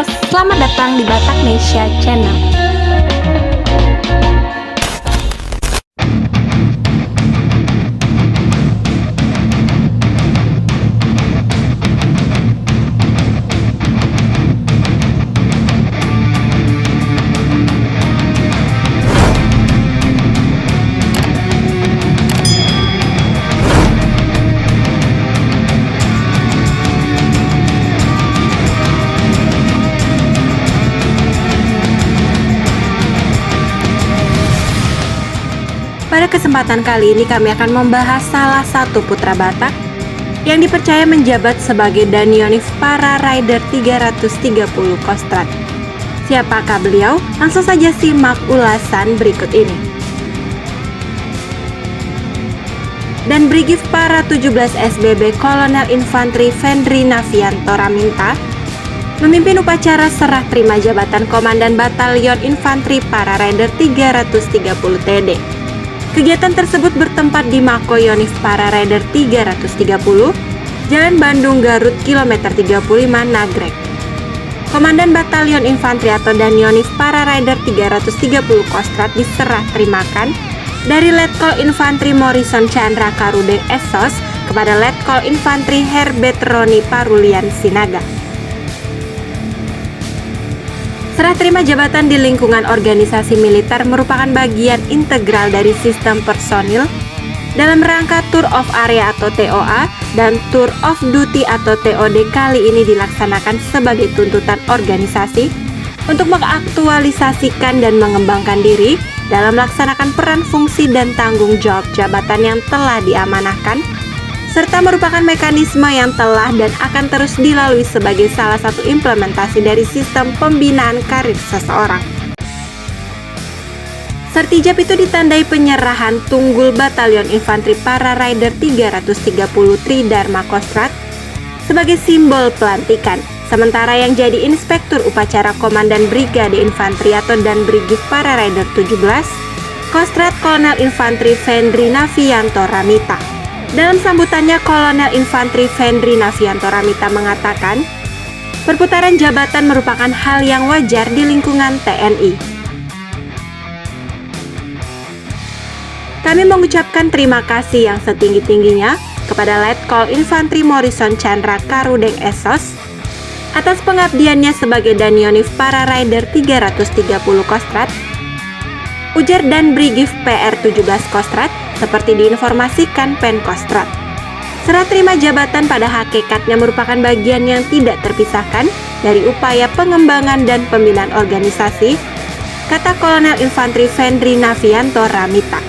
selamat datang di Bataknesia Channel. Pada kesempatan kali ini kami akan membahas salah satu putra Batak yang dipercaya menjabat sebagai Danionif Para Rider 330 Kostrad. Siapakah beliau? Langsung saja simak ulasan berikut ini. Dan Brigif Para 17 SBB Kolonel Infantri Fendri Navianto Raminta memimpin upacara serah terima jabatan Komandan Batalion Infantri Para Rider 330 TD. Kegiatan tersebut bertempat di Mako Yonif Para Rider 330, Jalan Bandung Garut, kilometer 35 Nagrek. Komandan Batalion Infantri atau Danionif Para Rider 330 Kostrad diserah terimakan dari Letkol Infantri Morrison Chandra Karudeng Esos kepada Letkol Infantri Herbert Roni Parulian Sinaga. Serah terima jabatan di lingkungan organisasi militer merupakan bagian integral dari sistem personil dalam rangka Tour of Area atau TOA dan Tour of Duty atau TOD kali ini dilaksanakan sebagai tuntutan organisasi untuk mengaktualisasikan dan mengembangkan diri dalam melaksanakan peran fungsi dan tanggung jawab jabatan yang telah diamanahkan, serta merupakan mekanisme yang telah dan akan terus dilalui sebagai salah satu implementasi dari sistem pembinaan karir seseorang. Sertijab itu ditandai penyerahan Tunggul Batalion Infantri Para Rider 330 Tridharma Kostrad sebagai simbol pelantikan, sementara yang jadi inspektur upacara Komandan Brigade Infantri atau dan Brigif Para Rider 17 Kostrad Kolonel Infantri Fendri Navianto Ramita. Dalam sambutannya, Kolonel Infantri Fendri Navianto Ramita mengatakan, perputaran jabatan merupakan hal yang wajar di lingkungan TNI. Kami mengucapkan terima kasih yang setinggi-tingginya kepada Letkol Infantri Morrison Chandra Karudeng Esos atas pengabdiannya sebagai Danionif Para Rider 330 Kostrad, ujar dan Brigif PR 17 Kostrad, seperti diinformasikan Penkostrad. Serah terima jabatan pada hakikatnya merupakan bagian yang tidak terpisahkan dari upaya pengembangan dan pembinaan organisasi, kata Kolonel Infantri Fendri Navianto Ramita.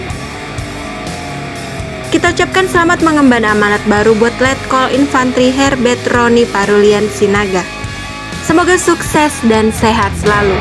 Kita ucapkan selamat mengemban amanat baru buat Letkol Infantri Herbert Roni Parulian Sinaga. Semoga sukses dan sehat selalu.